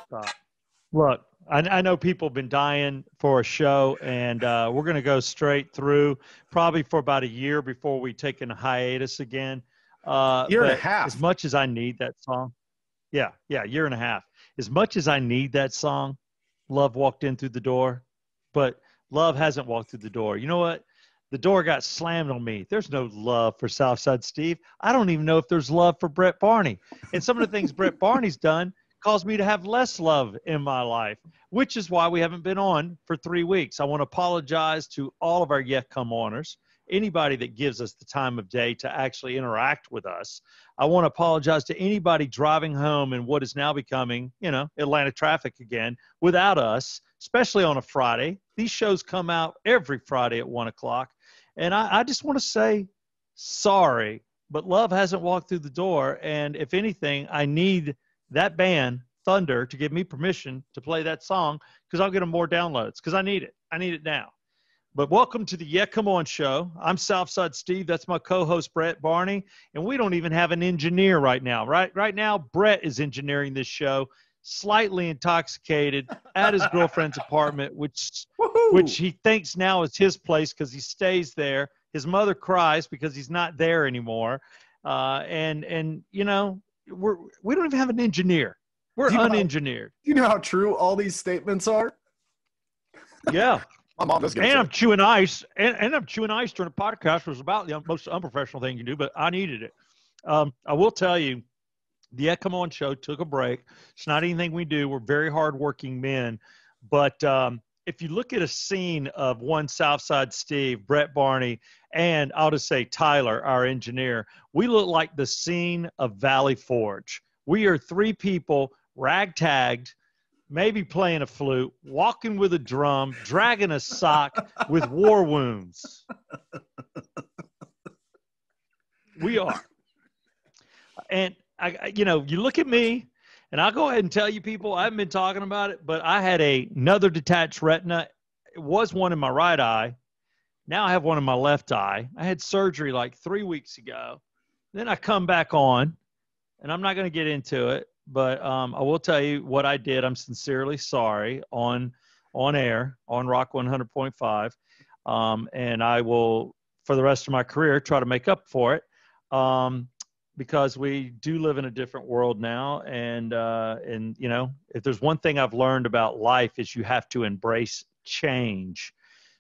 Stop. Look, I know people have been dying for a show, and we're going to go straight through probably for about a year before we take a hiatus again. Year and a But half. as much as I need that song, yeah, year and a half. As much as I need that song, Love walked in through the door, but Love hasn't walked through the door. You know what? The door got slammed on me. There's no love for Southside Steve. I don't even know if there's love for Brett Barney. And some of the things Brett Barney's done caused me to have less love in my life, which is why we haven't been on for 3 weeks. I want to apologize to all of our Yet Come Oners, anybody that gives us the time of day to actually interact with us. I want to apologize to anybody driving home in what is now becoming, Atlanta traffic again without us, especially on a Friday. These shows come out every Friday at 1 o'clock. And I just want to say sorry, but Love hasn't walked through the door. And if anything, I need that band, Thunder, to give me permission to play that song because I'll get them more downloads because I need it. I need it now. But welcome to the Yeah Come On show. I'm Southside Steve. That's my co-host, Brett Barney. And we don't even have an engineer right now. Right now, Brett is engineering this show, slightly intoxicated at his girlfriend's apartment, which he thinks now is his place because he stays there. His mother cries because he's not there anymore. We don't even have an engineer. We're unengineered. Do you know how true all these statements are? Yeah. My mom does get And upset. I'm chewing ice. And I'm chewing ice during a podcast, which was about the most unprofessional thing you can do, but I needed it. I will tell you, the Yeah Come On show took a break. It's not anything we do. We're very hardworking men. But if you look at a scene of one Southside Steve, Brett Barney, and I'll just say Tyler, our engineer, we look like the scene of Valley Forge. We are 3 people ragtagged, maybe playing a flute, walking with a drum, dragging a sock with war wounds. We are. And you look at me, and I'll go ahead and tell you people, I haven't been talking about it, but I had another detached retina. It was one in my right eye. Now I have one in my left eye. I had surgery like 3 weeks ago. Then I come back on, and I'm not going to get into it, but I will tell you what I did. I'm sincerely sorry on air, on Rock 100.5, and I will, for the rest of my career, try to make up for it. Because we do live in a different world now. And if there's one thing I've learned about life is you have to embrace change.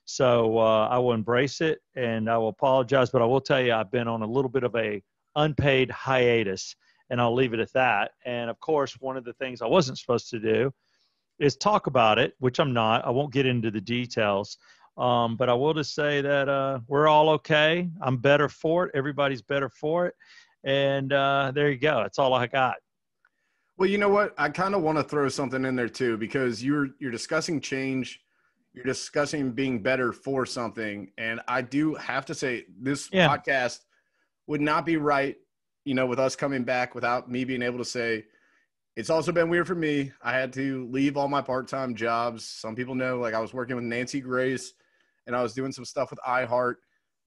So I will embrace it and I will apologize, but I will tell you, I've been on a little bit of a unpaid hiatus and I'll leave it at that. And of course, one of the things I wasn't supposed to do is talk about it, which I'm not. I won't get into the details. But I will just say that we're all okay. I'm better for it. Everybody's better for it. And there you go. That's all I got. Well, you know what? I kind of want to throw something in there too, because you're discussing change. You're discussing being better for something. And I do have to say this podcast would not be right, with us coming back without me being able to say, it's also been weird for me. I had to leave all my part-time jobs. Some people know, like I was working with Nancy Grace and I was doing some stuff with iHeart.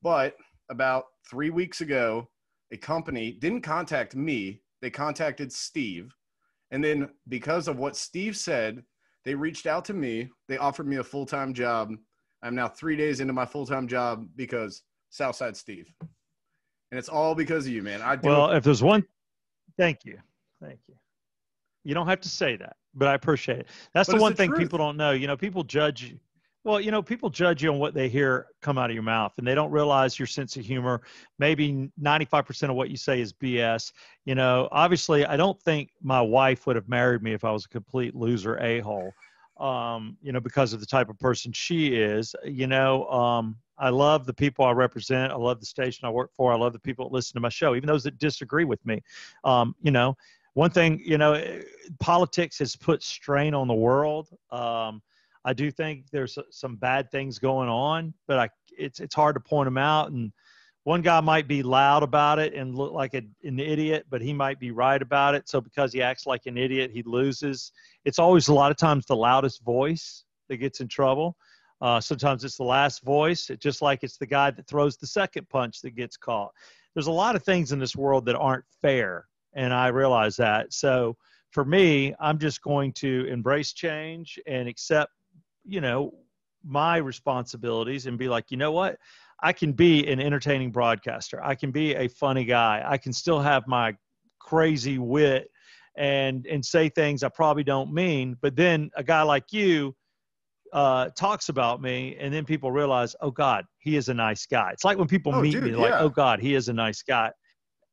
But about 3 weeks ago, a company didn't contact me. They contacted Steve. And then because of what Steve said, they reached out to me. They offered me a full-time job. I'm now 3 days into my full-time job because Southside Steve. And it's all because of you, man. If there's one, thank you. You don't have to say that, but I appreciate it. That's the one thing people don't know. People judge you. Well, people judge you on what they hear come out of your mouth, and they don't realize your sense of humor. Maybe 95% of what you say is BS. Obviously, I don't think my wife would have married me if I was a complete loser a-hole, because of the type of person she is. I love the people I represent. I love the station I work for. I love the people that listen to my show, even those that disagree with me. One thing, politics has put strain on the world. I do think there's some bad things going on, but it's hard to point them out. And one guy might be loud about it and look like an idiot, but he might be right about it. So because he acts like an idiot, he loses. It's always a lot of times the loudest voice that gets in trouble. Sometimes it's the last voice, just like it's the guy that throws the second punch that gets caught. There's a lot of things in this world that aren't fair. And I realize that. So for me, I'm just going to embrace change and accept, my responsibilities and be like, you know what? I can be an entertaining broadcaster. I can be a funny guy. I can still have my crazy wit and say things I probably don't mean. But then a guy like you talks about me, and then people realize, oh God, he is a nice guy. It's like when people Oh, meet me, dude, they're like, yeah. oh God, he is a nice guy.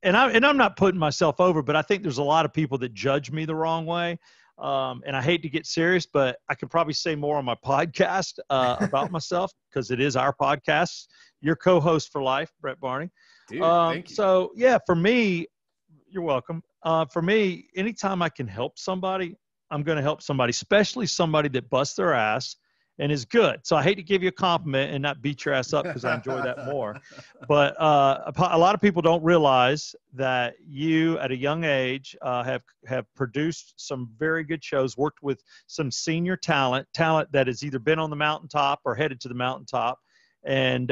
And I'm not putting myself over, but I think there's a lot of people that judge me the wrong way. And I hate to get serious, but I could probably say more on my podcast about myself because it is our podcast. Your co-host for life, Brett Barney. Dude, thank you. So yeah, for me, you're welcome. For me, anytime I can help somebody, I'm going to help somebody, especially somebody that busts their ass and is good. So I hate to give you a compliment and not beat your ass up because I enjoy that more. But a lot of people don't realize that you, at a young age, have produced some very good shows, worked with some senior talent that has either been on the mountaintop or headed to the mountaintop, and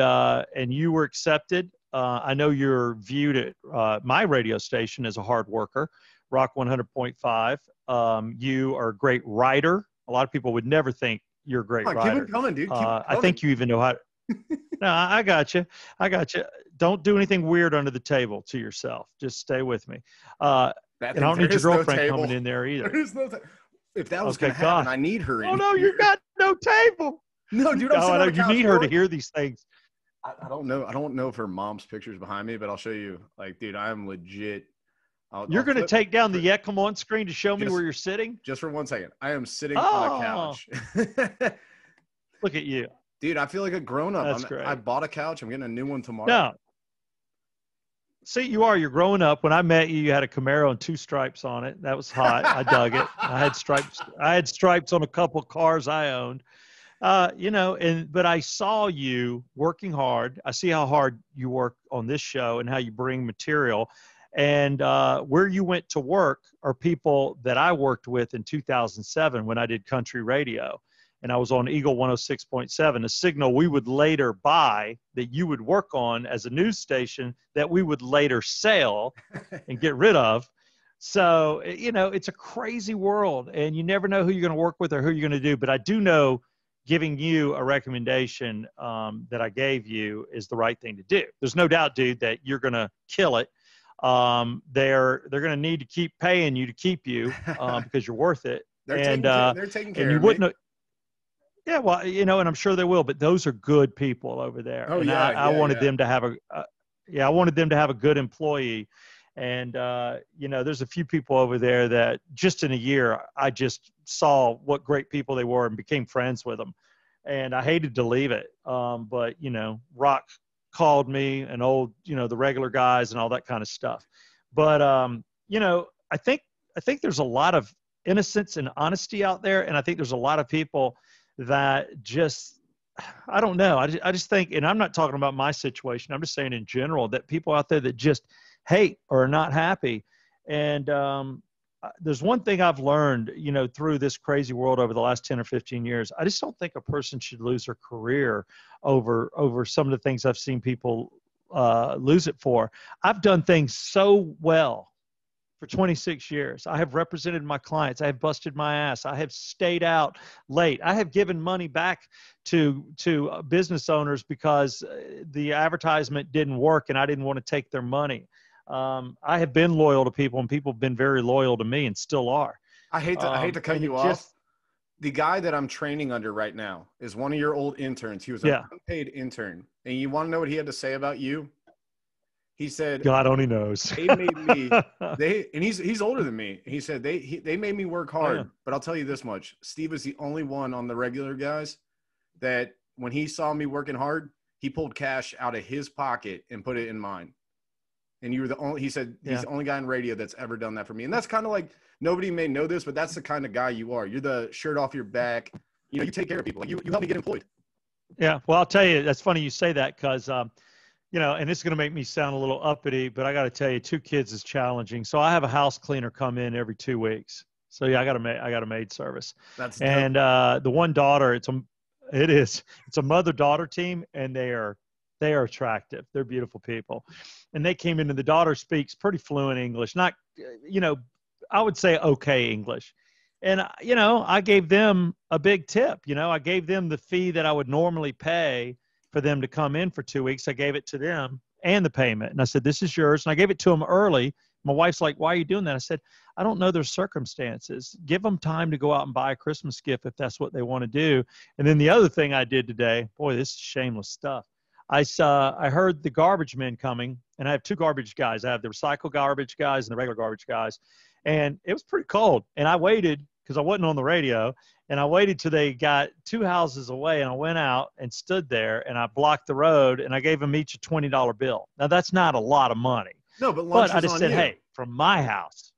you were accepted. I know you're viewed at my radio station as a hard worker, Rock 100.5. You are a great writer. A lot of people would never think you're a great writer. Keep it coming, dude. Keep it coming. I think you even know how to. No, I got you. I got you. Don't do anything weird under the table to yourself. Just stay with me. And I don't need your girlfriend coming in there either. There is no if that was going to happen, I need her. Oh, no, you got no table. No, dude, I'm sitting on the couch. You need her to hear these things. I don't know. I don't know if her mom's picture's behind me, but I'll show you. Like, dude, I am legit. You're going to take down the Ekim on screen to show me where you're sitting? Just for 1 second. I am sitting on a couch. Look at you. Dude, I feel like a grown-up. That's great. I bought a couch. I'm getting a new one tomorrow. No. See, you're growing up. When I met you, you had a Camaro and 2 stripes on it. That was hot. I dug it. I had stripes on a couple of cars I owned. But I saw you working hard. I see how hard you work on this show and how you bring material. And where you went to work are people that I worked with in 2007 when I did country radio. And I was on Eagle 106.7, a signal we would later buy that you would work on as a news station that we would later sell and get rid of. So, it's a crazy world, and you never know who you're going to work with or who you're going to do. But I do know giving you a recommendation that I gave you is the right thing to do. There's no doubt, dude, that you're going to kill it. They're going to need to keep paying you to keep you because you're worth it. They're taking care of me. Yeah, well, and I'm sure they will, but those are good people over there. Oh, and yeah, I wanted them to have I wanted them to have a good employee. And, there's a few people over there that just in a year, I just saw what great people they were and became friends with them. And I hated to leave it. But, Rock called me and the regular guys and all that kind of stuff. But, I think there's a lot of innocence and honesty out there. And I think there's a lot of people that just, I don't know. I just think, and I'm not talking about my situation. I'm just saying in general that people out there that just hate or are not happy. And there's one thing I've learned, through this crazy world over the last 10 or 15 years. I just don't think a person should lose their career over some of the things I've seen people lose it for. I've done things so well for 26 years. I have represented my clients. I have busted my ass. I have stayed out late. I have given money back to business owners because the advertisement didn't work and I didn't want to take their money. I have been loyal to people, and people have been very loyal to me and still are. I hate to cut you off. The guy that I'm training under right now is one of your old interns. He was an unpaid intern. And you want to know what he had to say about you? He said, God only knows. They made me, and he's older than me. He said, they made me work hard, but I'll tell you this much. Steve is the only one on the regular guys that when he saw me working hard, he pulled cash out of his pocket and put it in mine. And you were the only, he said, he's the only guy in radio that's ever done that for me. And that's kind of like, nobody may know this, but that's the kind of guy you are. You're the shirt off your back. You take care of people. Like you help me get employed. Yeah. Well, I'll tell you, that's funny you say that because, and it's going to make me sound a little uppity, but I got to tell you, 2 kids is challenging. So I have a house cleaner come in every 2 weeks. So yeah, I got a maid service. That's and the one daughter, it's a mother-daughter team, and they are They are attractive. They're beautiful people. And they came in, and the daughter speaks pretty fluent English, not, I would say okay English. And, I gave them a big tip. I gave them the fee that I would normally pay for them to come in for 2 weeks. I gave it to them and the payment. And I said, this is yours. And I gave it to them early. My wife's like, why are you doing that? I said, I don't know their circumstances. Give them time to go out and buy a Christmas gift if that's what they want to do. And then the other thing I did today, boy, this is shameless stuff. I heard the garbage men coming, and I have two garbage guys. I have the recycle garbage guys and the regular garbage guys. And it was pretty cold. And I waited because I wasn't on the radio. And I waited till they got 2 houses away, and I went out and stood there, and I blocked the road, and I gave them each a $20 bill. Now, that's not a lot of money. No, but lunch I just said, you. Hey, from my house.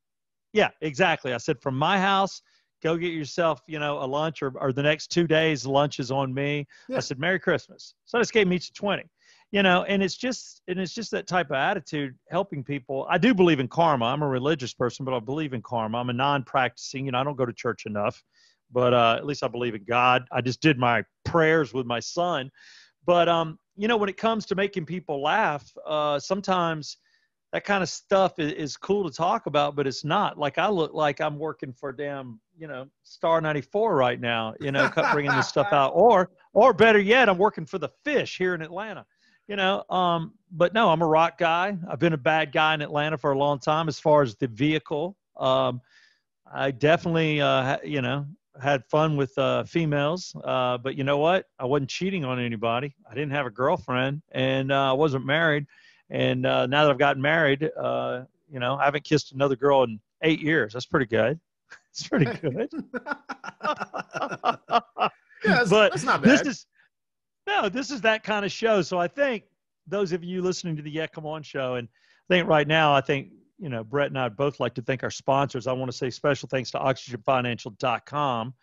Yeah, exactly. I said, from my house, go get yourself, a lunch, or the next 2 days, lunch is on me. Yeah. I said, Merry Christmas. So I just gave them each 20, and it's just that type of attitude, helping people. I do believe in karma. I'm a religious person, but I believe in karma. I'm a non-practicing, I don't go to church enough, but at least I believe in God. I just did my prayers with my son. But, when it comes to making people laugh, sometimes that kind of stuff is cool to talk about, but it's not. Like, I look like I'm working for damn, Star 94 right now, bringing this stuff out. Or better yet, I'm working for the Fish here in Atlanta, but no, I'm a rock guy. I've been a bad guy in Atlanta for a long time as far as the vehicle. I definitely, had fun with females, but you know what? I wasn't cheating on anybody. I didn't have a girlfriend, and I wasn't married. And now that I've gotten married, I haven't kissed another girl in 8 years. That's pretty good. It's pretty good. Yeah, but that's not bad. This is that kind of show. So I think those of you listening to the Yeah Come On show, and I think right now, Brett and I both like to thank our sponsors. I want to say special thanks to oxygenfinancial.com.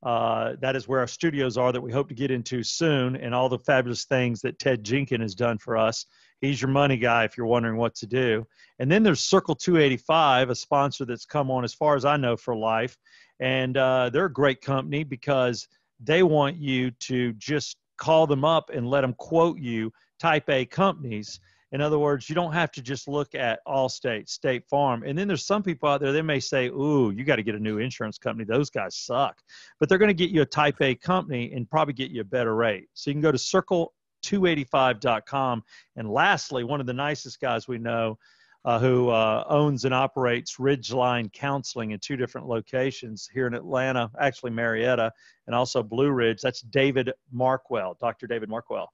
That is where our studios are that we hope to get into soon, and all the fabulous things that Ted Jenkins has done for us. He's your money guy if you're wondering what to do. And then there's Circle 285, a sponsor that's come on, as far as I know, for life. And they're a great company because they want you to just call them up and let them quote you type A companies. In other words, you don't have to just look at Allstate, State Farm. And then there's some people out there, they may say, ooh, you got to get a new insurance company. Those guys suck. But they're going to get you a type A company and probably get you a better rate. So you can go to circle285.com. And lastly, one of the nicest guys we know who owns and operates Ridgeline Counseling in 2 different locations here in Atlanta, actually Marietta, and also Blue Ridge. That's David Markwell, Dr. David Markwell.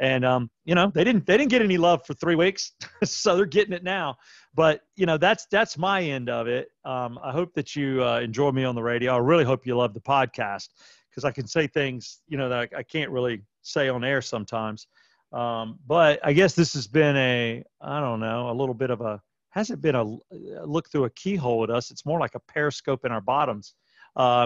And, they didn't get any love for 3 weeks, so they're getting it now. But, that's my end of it. I hope that you enjoy me on the radio. I really hope you love the podcast, because I can say things, that I can't really say on air sometimes. But I guess this has been a little bit of hasn't been a look through a keyhole at us. It's more like a periscope in our bottoms,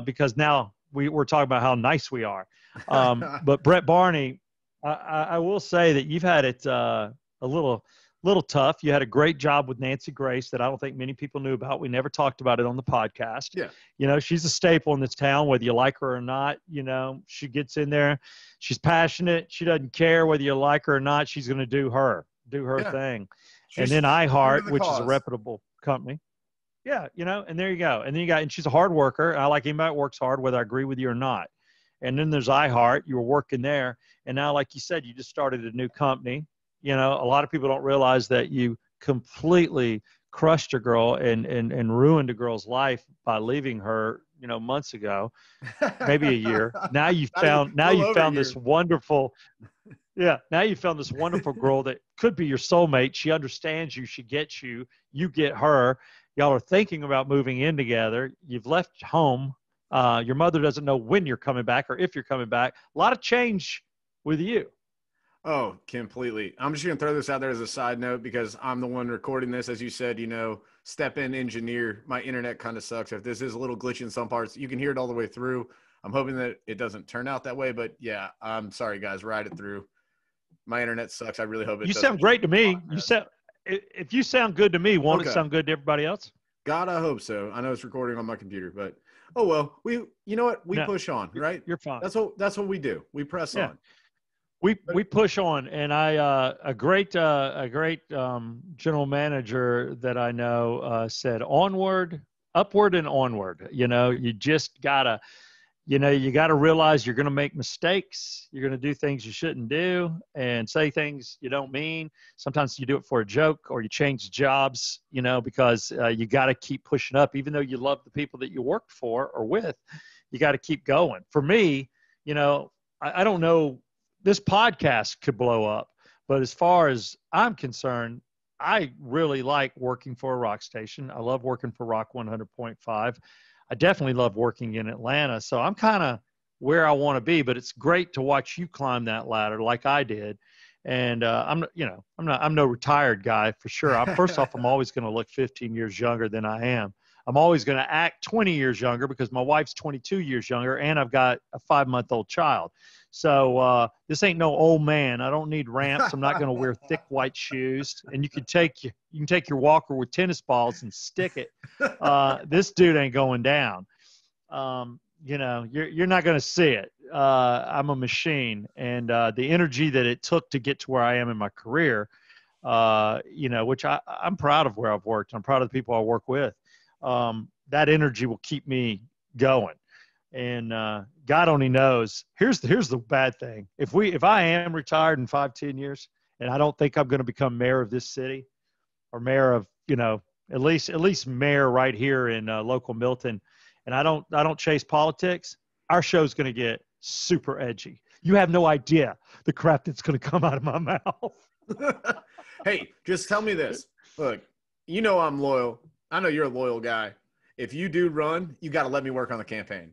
because now we're talking about how nice we are. But Brett Barney, I will say that you've had it a little tough. You had a great job with Nancy Grace that I don't think many people knew about. We never talked about it on the podcast. Yeah. She's a staple in this town, whether you like her or not. She gets in there. She's passionate. She doesn't care whether you like her or not. She's going to do her thing. And then iHeart, which is a reputable company. Yeah. And there you go. And then and she's a hard worker. I like anybody that works hard, whether I agree with you or not. And then there's iHeart. You were working there. And now, like you said, you just started a new company. A lot of people don't realize that you completely crushed a girl and ruined a girl's life by leaving her, months ago, maybe a year. Now you found this wonderful, now you found this wonderful girl that could be your soulmate. She understands you. She gets you. You get her. Y'all are thinking about moving in together. You've left home. Your mother doesn't know when you're coming back or if you're coming back. A lot of change with you. Oh, completely. I'm just going to throw this out there as a side note because I'm the one recording this. As you said, step in engineer. My internet kind of sucks. If this is a little glitchy in some parts, you can hear it all the way through. I'm hoping that it doesn't turn out that way, but yeah, I'm sorry guys, ride it through. My internet sucks. I really hope it doesn't. You sound great to me. If you sound good to me, won't it sound good to everybody else? God, I hope so. I know it's recording on my computer, but oh well. You know what? We push on, right? You're fine. That's what we do. We press on. we push on, and a great general manager that I know said onward, upward, and onward. You just gotta you got to realize you're going to make mistakes. You're going to do things you shouldn't do and say things you don't mean. Sometimes you do it for a joke, or you change jobs, because you got to keep pushing up. Even though you love the people that you worked for or with, you got to keep going. For me, I don't know, this podcast could blow up, but as far as I'm concerned, I really like working for a rock station. I love working for Rock 100.5. I definitely love working in Atlanta. So I'm kind of where I want to be, but it's great to watch you climb that ladder like I did. And I'm no retired guy for sure. First off, I'm always going to look 15 years younger than I am. I'm always going to act 20 years younger because my wife's 22 years younger, and I've got a 5-month-old child. So this ain't no old man. I don't need ramps. I'm not going to wear thick white shoes. And you can take your walker with tennis balls and stick it. This dude ain't going down. You're not going to see it. I'm a machine, and the energy that it took to get to where I am in my career, which I'm proud of where I've worked. I'm proud of the people I work with. That energy will keep me going. And God only knows. Here's the bad thing. If I am retired in 5-10 years, and I don't think I'm going to become mayor of this city, or mayor of at least mayor right here in local Milton, and I don't chase politics, our show's going to get super edgy. You have no idea the crap that's going to come out of my mouth. Hey, just tell me this. Look, I'm loyal. I know you're a loyal guy. If you do run, you got to let me work on the campaign.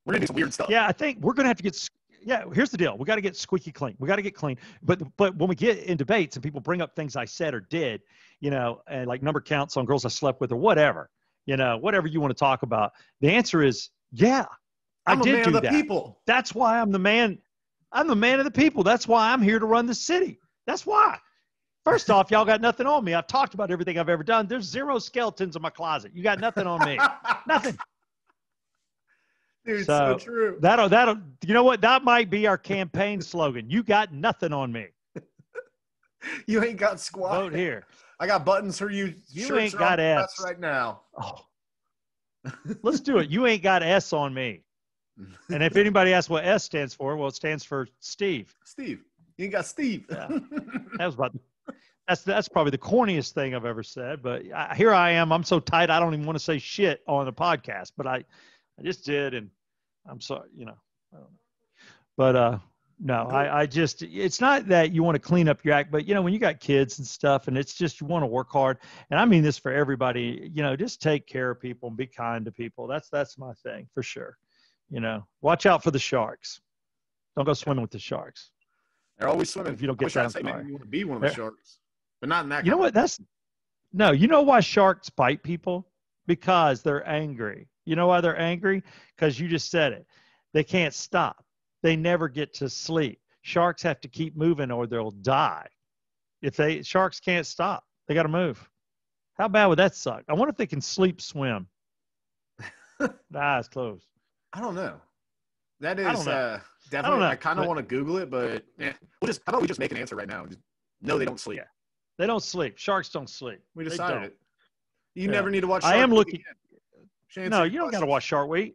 We're going to do some weird stuff. Yeah, I think we're going to have to get – yeah, here's the deal. We got to get squeaky clean. We got to get clean. But when we get in debates and people bring up things I said or did, and like number counts on girls I slept with or whatever, whatever you want to talk about, the answer is, yeah, I did do that. I'm the man of the people. That's why I'm the man. I'm the man of the people. That's why I'm here to run the city. That's why. First off, y'all got nothing on me. I've talked about everything I've ever done. There's 0 skeletons in my closet. You got nothing on me. Nothing. Dude, so true. That'll. You know what? That might be our campaign slogan. You got nothing on me. You ain't got squat. Vote here. I got buttons for you. You ain't got S right now. Oh. Let's do it. You ain't got S on me. And if anybody asks what S stands for, well, it stands for Steve. Steve. You ain't got Steve. Yeah. That's probably the corniest thing I've ever said. But here I am. I'm so tight, I don't even want to say shit on the podcast. But I just did, and I'm sorry. I don't know. But no, I just, it's not that you want to clean up your act, but when you got kids and stuff, and it's just, you want to work hard. And I mean this for everybody, just take care of people and be kind to people. That's my thing for sure. Watch out for the sharks. Don't go swimming with the sharks. They're always swimming. If you don't get down. Maybe you want to be one of the sharks, but not in that. You know what? You know why sharks bite people? Because they're angry. You know why they're angry? Because you just said it. They can't stop. They never get to sleep. Sharks have to keep moving or they'll die. Sharks can't stop. They got to move. How bad would that suck? I wonder if they can sleep swim. The eyes closed. I don't know. That is definitely. I kind of want to Google it, but how about we just make an answer right now? No, they don't sleep. Yeah. They don't sleep. Sharks don't sleep. We decided it. You never need to watch. I am looking. No, you don't got to watch Shark Week.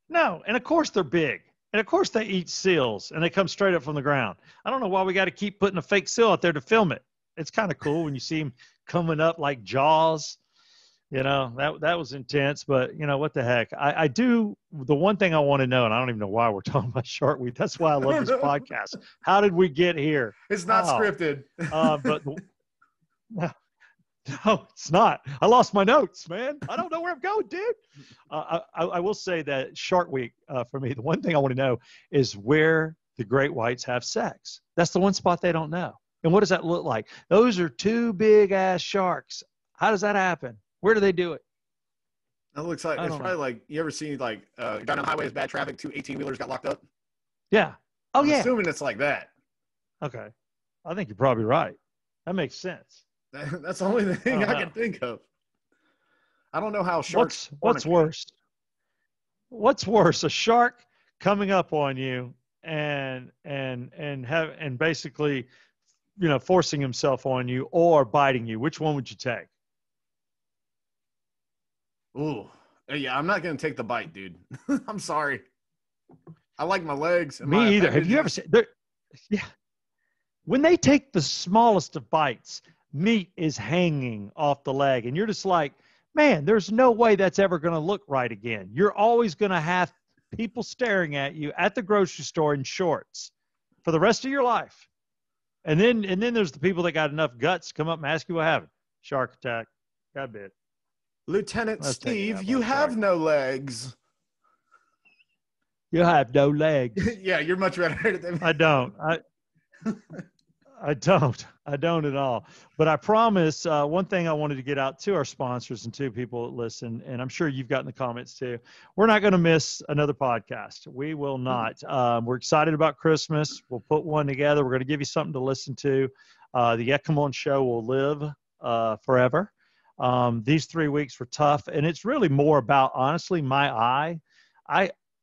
No, and of course they're big, and of course they eat seals, and they come straight up from the ground. I don't know why we got to keep putting a fake seal out there to film it. It's kind of cool when you see them coming up like Jaws. That was intense, but what the heck? I do. The one thing I want to know, and I don't even know why we're talking about Shark Week. That's why I love this podcast. How did we get here? It's not scripted. But no, it's not. I lost my notes, man. I don't know where I'm going, dude. I will say that Shark Week, for me, the one thing I want to know is where the great whites have sex. That's the one spot they don't know. And what does that look like? Those are 2 big-ass sharks. How does that happen? Where do they do it? It looks like it's probably like, you ever seen like down on the highway is bad traffic, 2 18-wheelers got locked up? Yeah. I'm assuming it's like that. Okay. I think you're probably right. That makes sense. That's the only thing I can think of. I don't know how sharks. What's worse? What's worse, a shark coming up on you and basically, forcing himself on you or biting you? Which one would you take? Ooh, yeah, I'm not gonna take the bite, dude. I'm sorry. I like my legs and my Me either. Have you ever appendages. seen? Yeah, when they take the smallest of bites, meat is hanging off the leg, and you're just like, man, there's no way that's ever going to look right again. You're always going to have people staring at you at the grocery store in shorts for the rest of your life. And then there's the people that got enough guts to come up and ask you what happened. Shark attack. Got bit. Lieutenant Let's take it Steve, out, you bud. have Sorry. no legs. You have no legs. Yeah, you're much better than me. I don't. I don't. I don't at all. But I promise one thing I wanted to get out to our sponsors and to people that listen, and I'm sure you've gotten the comments too. We're not going to miss another podcast. We will not. We're excited about Christmas. We'll put one together. We're going to give you something to listen to. The Echelon Show will live forever. These 3 weeks were tough, and it's really more about, honestly, my eye.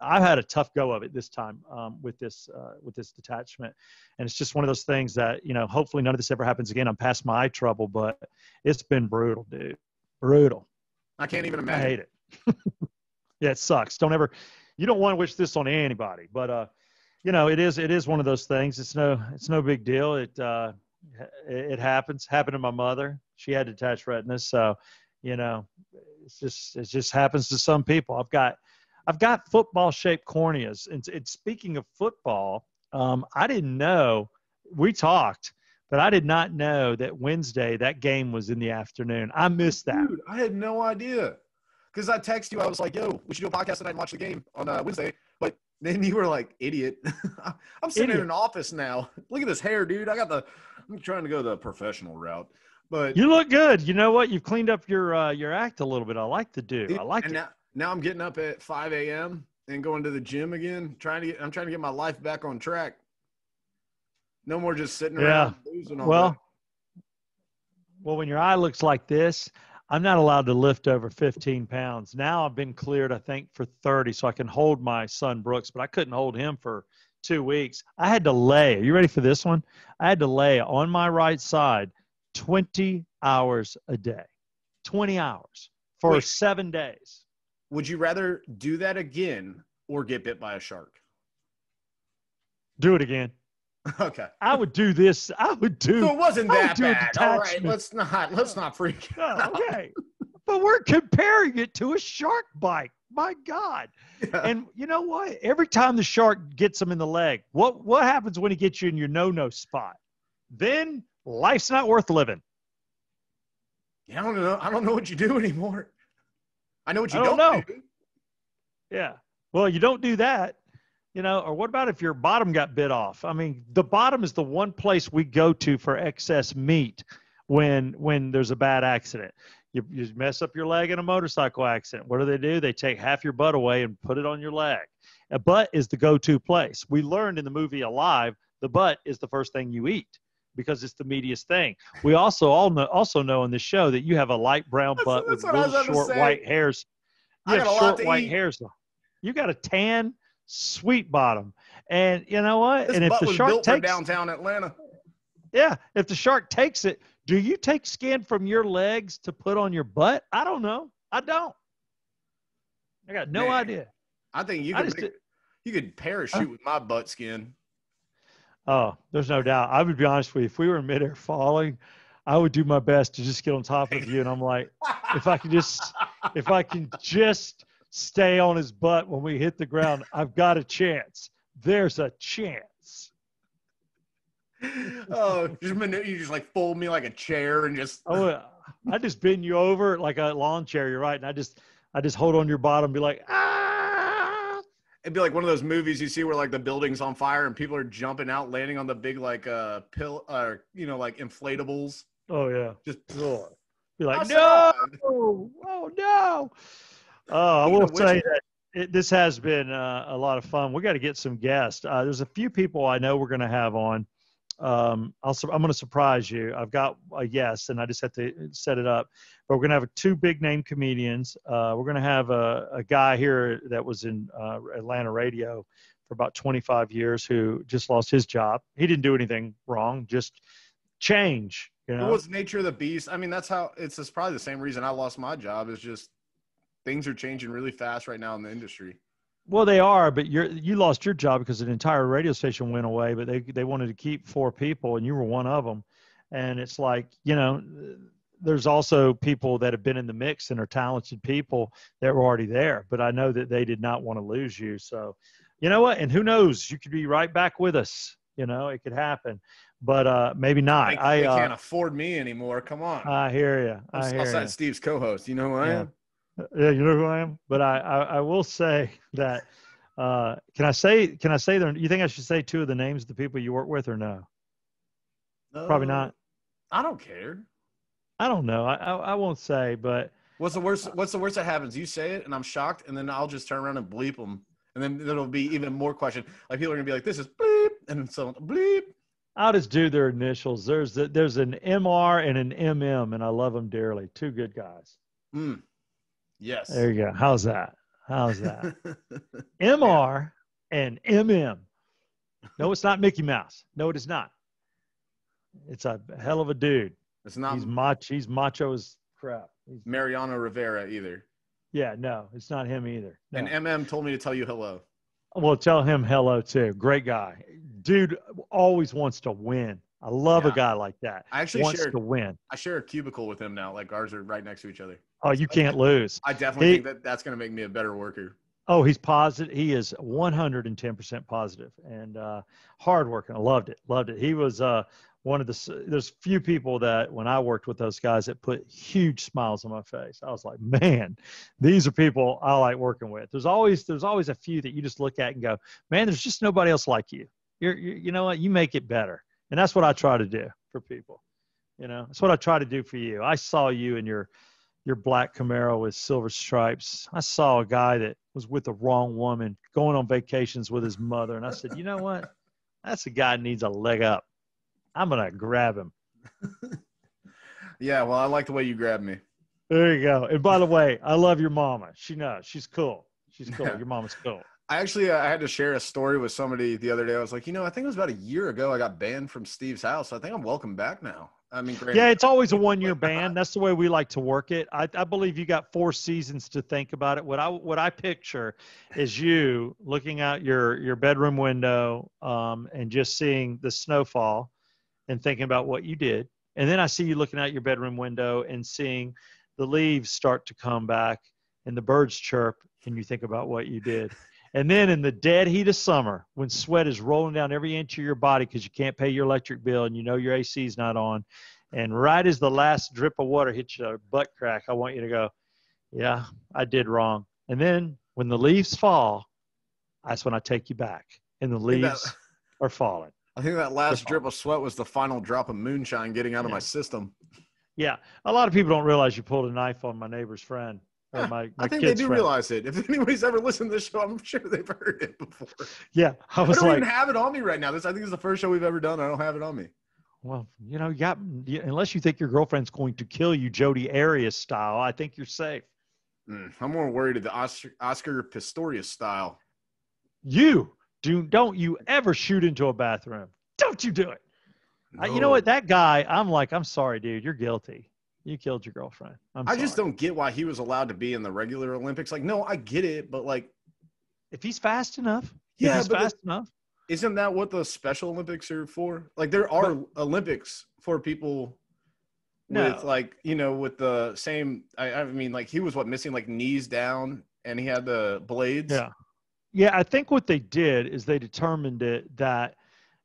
I've had a tough go of it this time with this detachment, and it's just one of those things that hopefully none of this ever happens again. I'm past my eye trouble, but it's been brutal, dude. Brutal. I can't even imagine. I hate it. Yeah, it sucks. You don't want to wish this on anybody, but it is one of those things. It's no big deal. It happens. Happened to my mother. She had detached retinas, so it just happens to some people. I've got football-shaped corneas. And speaking of football, I didn't know. We talked, but I did not know that Wednesday that game was in the afternoon. I missed that. Dude, I had no idea. Because I texted you. I was like, yo, we should do a podcast tonight and watch the game on Wednesday. But then you were like, idiot. I'm sitting in an office now. Look at this hair, dude. I'm trying to go the professional route. But you look good. You know what? You've cleaned up your act a little bit. I like the do. I like it. Now I'm getting up at 5 a.m. and going to the gym again. I'm trying to get my life back on track. No more just sitting around losing all that. Well, when your eye looks like this, I'm not allowed to lift over 15 pounds. Now I've been cleared, I think, for 30, so I can hold my son Brooks, but I couldn't hold him for 2 weeks. I had to lay. Are you ready for this one? I had to lay on my right side 20 hours a day. 20 hours for 7 days. Would you rather do that again or get bit by a shark? Do it again. Okay. I would do this. So it wasn't that bad. All right, let's not freak out. Okay. But we're comparing it to a shark bite. My God. Yeah. And you know what? Every time the shark gets them in the leg, what happens when he gets you in your no-no spot? Then life's not worth living. Yeah, I don't know what you do anymore. I know what you don't do. Yeah. Well, you don't do that, or what about if your bottom got bit off? I mean, the bottom is the one place we go to for excess meat when there's a bad accident. You mess up your leg in a motorcycle accident. What do? They take half your butt away and put it on your leg. A butt is the go-to place. We learned in the movie Alive, the butt is the first thing you eat because it's the meatiest thing. We also know in this show that you have a light brown butt with little short white hairs. You have short white hairs. You got a tan, sweet bottom. And you know what? And if the shark takes downtown Atlanta. Yeah, if the shark takes it, do you take skin from your legs to put on your butt? I don't know. I don't. I got no idea. I think you could parachute with my butt skin. Oh, there's no doubt. I would be honest with you. If we were in midair falling, I would do my best to just get on top of you. And I'm like, if I can just stay on his butt when we hit the ground, I've got a chance. There's a chance. Oh, you just like fold me like a chair and just. Oh, I just bend you over like a lawn chair. You're right, and I just hold on your bottom, and be like, ah. It'd be like one of those movies you see where like the building's on fire and people are jumping out, landing on the big like like inflatables. Oh yeah, just be like, no, oh no. I will say that this has been a lot of fun. We got to get some guests. There's a few people I know we're going to have on. I'm going to surprise you. I've got a yes, and I just have to set it up. But we're going to have 2 big name comedians. We're going to have a guy here that was in Atlanta radio for about 25 years who just lost his job. He didn't do anything wrong, just change. You know, it was nature of the beast. I mean, that's how it's probably the same reason I lost my job is just things are changing really fast right now in the industry. Well, they are, but you lost your job because an entire radio station went away, but they wanted to keep 4 people, and you were one of them. And it's like, you know, there's also people that have been in the mix and are talented people that were already there, but I know that they did not want to lose you. So, you know what? And who knows? You could be right back with us. You know, it could happen, but maybe not. They can't afford me anymore. Come on. I hear you. I'm Southside Steve's co-host. You know who I am? Yeah, you know who I am. But I will say that. Can I say there? You think I should say 2 of the names of the people you work with, or no? Probably not. I don't care. I don't know. I won't say. But what's the worst that happens? You say it, and I'm shocked, and then I'll just turn around and bleep them, and then it'll be even more question. Like people are gonna be like, "This is bleep," and so bleep. I'll just do their initials. There's an MR and an MM, and I love them dearly. 2 good guys. Yes. There you go. How's that? MR and MM. No, it's not Mickey Mouse. No, it is not. It's a hell of a dude. It's not. He's macho as crap. Mariano Rivera either. Yeah, no, it's not him either. No. And MM told me to tell you hello. Well, tell him hello too. Great guy. Dude always wants to win. I love a guy like that. I actually wants to win. I share a cubicle with him now. Like ours are right next to each other. Oh, you can't lose. I definitely think that's going to make me a better worker. Oh, he's positive. He is 110% positive and hardworking. I loved it. He was one of the. There's few people that when I worked with those guys that put huge smiles on my face. I was like, man, these are people I like working with. There's always a few that you just look at and go, man, there's just nobody else like you. You know what? You make it better, and that's what I try to do for people. You know, that's what I try to do for you. I saw you in your black Camaro with silver stripes. I saw a guy that was with the wrong woman going on vacations with his mother. And I said, you know what? That's a guy that needs a leg up. I'm going to grab him. Yeah. Well, I like the way you grabbed me. There you go. And by the way, I love your mama. She knows. She's cool. She's cool. Your mama's cool. I actually, I had to share a story with somebody the other day. I was like, I think it was about a year ago I got banned from Steve's house. I think I'm welcome back now. I mean, yeah, it's always a 1-year ban. That's the way we like to work it. I believe you got 4 seasons to think about it. What I picture is you looking out your bedroom window and just seeing the snowfall and thinking about what you did. And then I see you looking out your bedroom window and seeing the leaves start to come back and the birds chirp, and you think about what you did. And then in the dead heat of summer, when sweat is rolling down every inch of your body because you can't pay your electric bill and you know your AC is not on, and right as the last drip of water hits your butt crack, I want you to go, yeah, I did wrong. And then when the leaves fall, that's when I take you back, and the leaves are falling. I think that last drip of sweat was the final drop of moonshine getting out of my system. Yeah. A lot of people don't realize you pulled a knife on my neighbor's friend. My I think they do realize it. If anybody's ever listened to this show, I'm sure they've heard it before. Yeah. I don't even have it on me right now. I think it's the first show we've ever done. I don't have it on me. Well, unless you think your girlfriend's going to kill you Jodi Arias style, I think you're safe. I'm more worried of the Oscar Pistorius style. Don't you ever shoot into a bathroom. Don't you do it. No. You know what? That guy, I'm sorry, dude. You're guilty. You killed your girlfriend. I just don't get why he was allowed to be in the regular Olympics. Like, no, I get it, but like, if he's fast enough, enough. Isn't that what the Special Olympics are for? Like, there are Olympics for people with with the same. I mean, like he was missing like knees down, and he had the blades. Yeah. I think what they did is they determined that.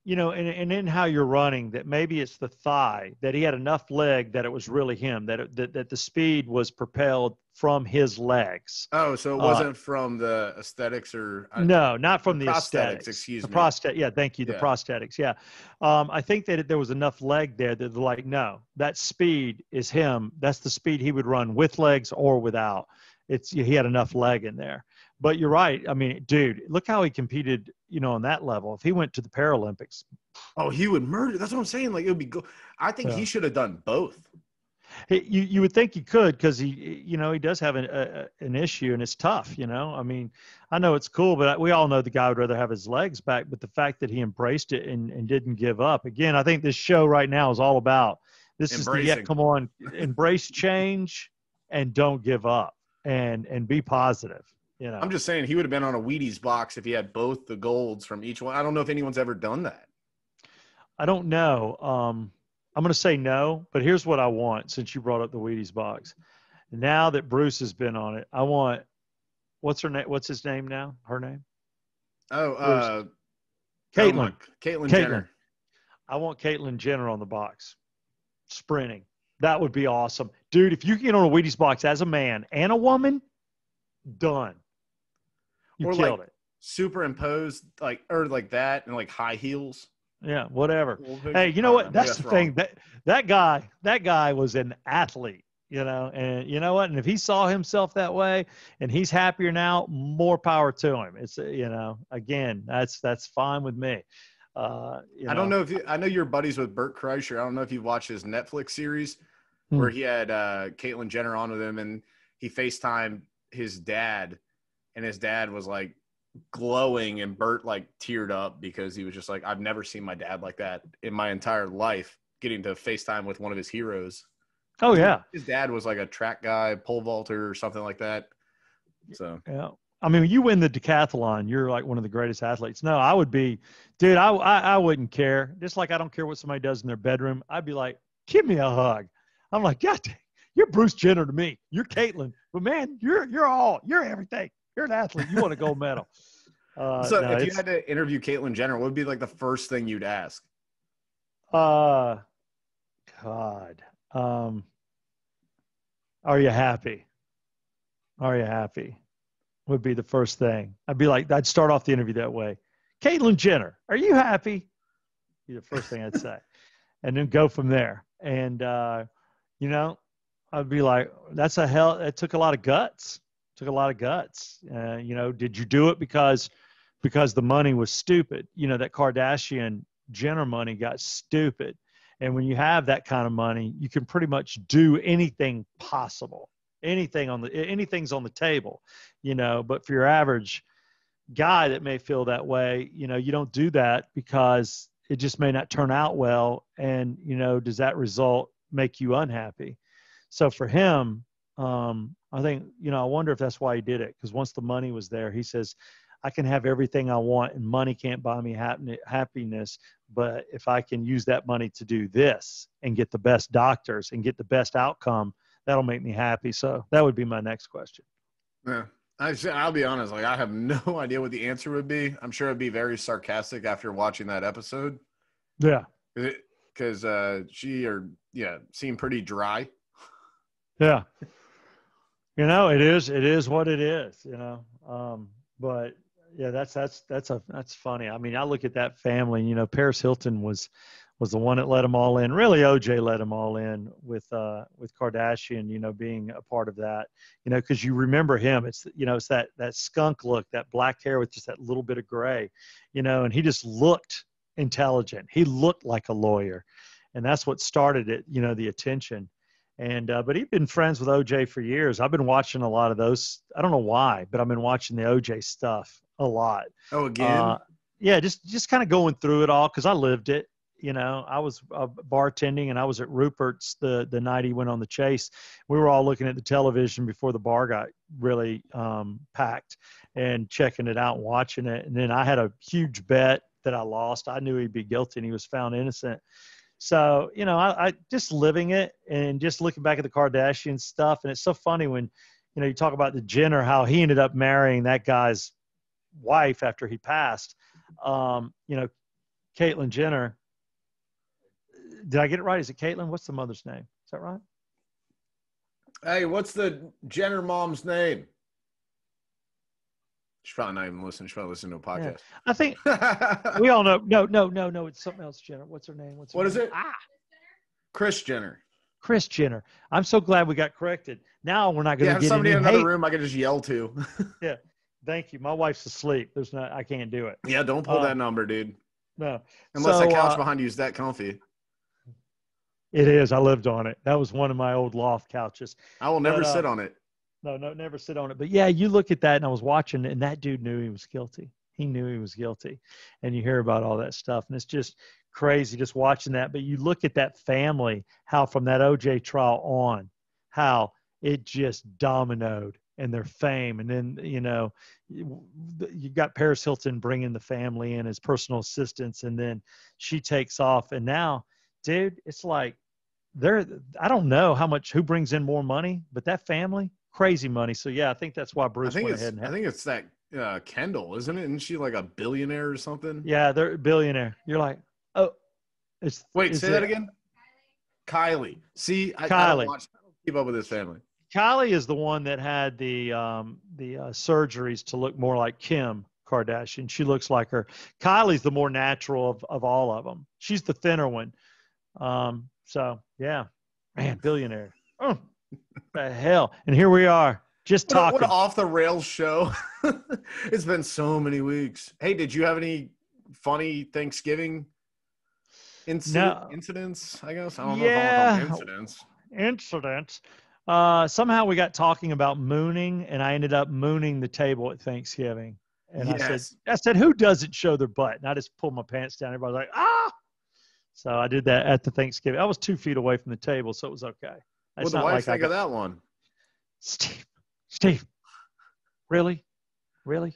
And in how you're running, that maybe it's the thigh, that he had enough leg that it was really him, that the speed was propelled from his legs. Oh, so it wasn't from the aesthetics no, not from the prosthetics, excuse me. Yeah, thank you, the prosthetics, yeah. I think that there was enough leg there that they're like, no, that speed is him. That's the speed he would run with legs or without. He had enough leg in there. But you're right. I mean, dude, look how he competed, on that level. If he went to the Paralympics. Oh, he would murder. That's what I'm saying. Like, it would be good. I think he should have done both. You would think he could, because he does have an issue, and it's tough. I mean, I know it's cool, but we all know the guy would rather have his legs back. But the fact that he embraced it and didn't give up. Again, I think this show right now is all about this. Embracing. Come on, embrace change and don't give up and be positive. I'm just saying he would have been on a Wheaties box if he had both the golds from each one. I don't know if anyone's ever done that. I don't know. I'm going to say no, but here's what I want, since you brought up the Wheaties box. Now that Bruce has been on it, I want – what's her name? What's his name now? Her name? Oh, Caitlyn. Caitlyn Jenner. I want Caitlyn Jenner on the box, sprinting. That would be awesome. Dude, if you can get on a Wheaties box as a man and a woman, done. You killed it. Superimposed like that and like high heels. Yeah, whatever. Hey, you know what? That's the thing. That guy was an athlete, and you know what? And if he saw himself that way and he's happier now, more power to him. It's, again, that's fine with me. I don't know I know you're buddies with Bert Kreischer. I don't know if you've watched his Netflix series where he had Caitlyn Jenner on with him, and he FaceTimed his dad, and his dad was like glowing, and Bert like teared up because he was just like, I've never seen my dad like that in my entire life, getting to FaceTime with one of his heroes. Oh yeah. His dad was like a track guy, pole vaulter or something like that. So yeah. I mean, you win the decathlon, you're like one of the greatest athletes. No, I would be, dude, I wouldn't care. Just like I don't care what somebody does in their bedroom. I'd be like, give me a hug. I'm like, God, you're Bruce Jenner to me. You're Caitlyn. But man, you're everything. You're an athlete. You want a gold medal. If you had to interview Caitlyn Jenner, what would be like the first thing you'd ask? God. Are you happy? Are you happy? Would be the first thing. I'd start off the interview that way. Caitlyn Jenner, are you happy? Be the first thing I'd say. And then go from there. And, I'd be like, it took a lot of guts. Did you do it because the money was stupid? That Kardashian Jenner money got stupid. And when you have that kind of money, you can pretty much do anything possible. Anything's on the table, but for your average guy that may feel that way, you don't do that because it just may not turn out well. And, does that result make you unhappy? So for him, I think, I wonder if that's why he did it. Because once the money was there, he says, I can have everything I want and money can't buy me happiness. But if I can use that money to do this and get the best doctors and get the best outcome, that'll make me happy. So that would be my next question. Yeah. I'll be honest. Like, I have no idea what the answer would be. I'm sure it'd be very sarcastic after watching that episode. Yeah. Because seemed pretty dry. Yeah. It is what it is, but yeah, that's funny. I mean, I look at that family, Paris Hilton was the one that let them all in. Really, OJ let them all in with Kardashian, being a part of that, because you remember him. It's that skunk look, that black hair with just that little bit of gray, and he just looked intelligent. He looked like a lawyer, and that's what started it, the attention. And but he'd been friends with OJ for years. I've been watching a lot of those. I don't know why, but I've been watching the OJ stuff a lot. Oh, again? Yeah, just kind of going through it all because I lived it. I was bartending, and I was at Rupert's the night he went on the chase. We were all looking at the television before the bar got really packed and checking it out and watching it. And then I had a huge bet that I lost. I knew he'd be guilty, and he was found innocent. So, I just living it and just looking back at the Kardashian stuff. And it's so funny when, you talk about the Jenner, how he ended up marrying that guy's wife after he passed. Caitlyn Jenner. Did I get it right? Is it Caitlyn? What's the mother's name? Is that right? Hey, what's the Jenner mom's name? She's probably not even listening. She's probably listening to a podcast. Yeah. I think we all know. No. It's something else, Jenner. What's her name? What is it? Kris Jenner. Kris Jenner. I'm so glad we got corrected. Now we're not going to get somebody in any another hate. room I can just yell to. Yeah. Thank you. My wife's asleep. I can't do it. Yeah, don't pull that number, dude. No. Unless that couch behind you is that comfy. It is. I lived on it. That was one of my old loft couches. I will never But sit on it. no, never sit on it. But yeah, you look at that, and I was watching, and that dude knew he was guilty. He knew he was guilty, and you hear about all that stuff, and it's just crazy just watching that. But you look at that family, how from that OJ trial on, how it just dominoed and their fame, and then you got Paris Hilton bringing the family in as personal assistants, and then she takes off, and now, dude, it's like I don't know who brings in more money, but that family, crazy money. So yeah, I think that's why Bruce went ahead and I think it's that Kendall, isn't it? Isn't she like a billionaire or something? yeah, they're a billionaire. You're like, oh, wait, say that again. Kylie. See, I don't keep up with this family. Kylie is the one that had the surgeries to look more like Kim Kardashian. She looks like her. Kylie's the more natural of all of them. She's the thinner one. So yeah, man, billionaire. Oh, the hell! And here we are, just talking. What off the rails show. It's been so many weeks. Hey, did you have any funny Thanksgiving incidents? I guess I don't know if I want to call them incidents. Somehow we got talking about mooning, and I ended up mooning the table at Thanksgiving. And yes. I said, who doesn't show their butt? And I just pulled my pants down. Everybody's like, ah. So I did that at the Thanksgiving. I was 2 feet away from the table, so it was okay. What did the wife think of that one? Steve, really? And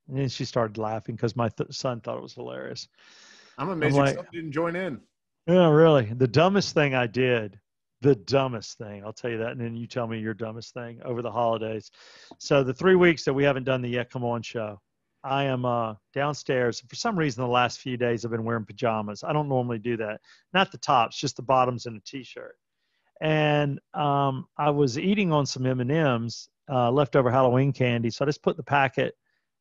then she started laughing because my son thought it was hilarious. I'm amazed your son didn't join in. Yeah, really. The dumbest thing I did, I'll tell you that, and then you tell me your dumbest thing over the holidays. So the 3 weeks that we haven't done the Yet Come On show, I am downstairs. For some reason, the last few days I've been wearing pajamas. I don't normally do that. Not the tops, just the bottoms and a T-shirt. And I was eating on some M&Ms, leftover Halloween candy. So I just put the packet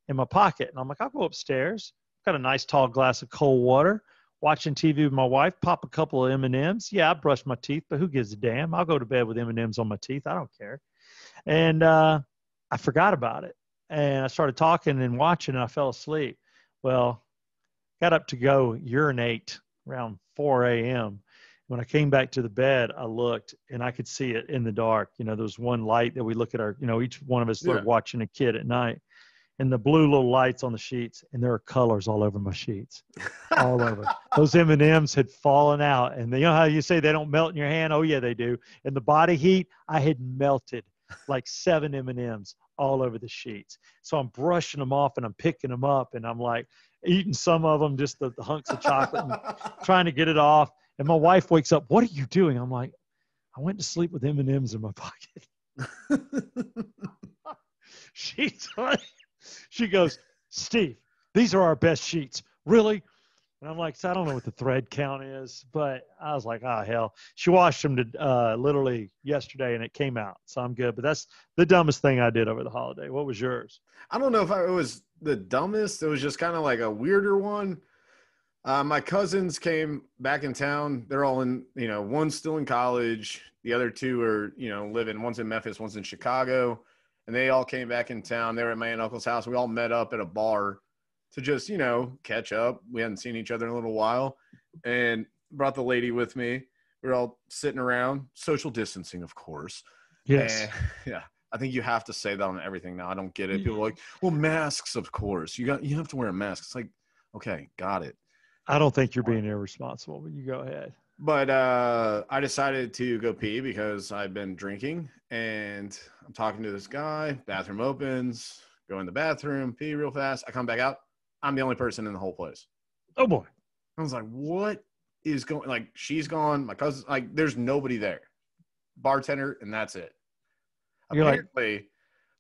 in my pocket. And I'm like, I'll go upstairs. Got a nice tall glass of cold water. Watching TV with my wife. Pop a couple of M&Ms. Yeah, I brushed my teeth, but who gives a damn? I'll go to bed with M&Ms on my teeth. I don't care. And I forgot about it. And I started talking and watching, and I fell asleep. Well, got up to go urinate around 4 a.m. When I came back to the bed, I looked, and I could see it in the dark. There was one light that we look at each one of us started watching a kid at night, and the blue little lights on the sheets, and there are colors all over my sheets, all over. Those M&Ms had fallen out, and you know how you say they don't melt in your hand? Oh, yeah, they do. In the body heat, I had melted like 7 M&Ms all over the sheets. So I'm brushing them off, and I'm picking them up, and I'm like eating some of them, just the hunks of chocolate, and trying to get it off. And my wife wakes up, what are you doing? I'm like, I went to sleep with M&Ms in my pocket. She goes, Steve, these are our best sheets. Really? And I'm like, so I don't know what the thread count is, but I was like, hell. She washed them literally yesterday, and it came out, so I'm good. But that's the dumbest thing I did over the holiday. What was yours? I don't know if it was the dumbest. It was just kind of like a weirder one. My cousins came back in town. They're all in, one's still in college. The other 2 are, living. One's in Memphis, one's in Chicago. And they all came back in town. They were at my aunt and uncle's house. We all met up at a bar to just, catch up. We hadn't seen each other in a little while, and brought the lady with me. We were all sitting around, social distancing, of course. Yes. And, yeah. I think you have to say that on everything now. I don't get it. People are like, well, masks, of course. You have to wear a mask. It's like, okay, got it. I don't think you're being irresponsible, but you go ahead. But I decided to go pee because I've been drinking, and I'm talking to this guy. Bathroom opens, go in the bathroom, pee real fast. I come back out. I'm the only person in the whole place. Oh, boy. I was like, what is going – like, she's gone. My cousin – like, there's nobody there. Bartender, and that's it. You're apparently,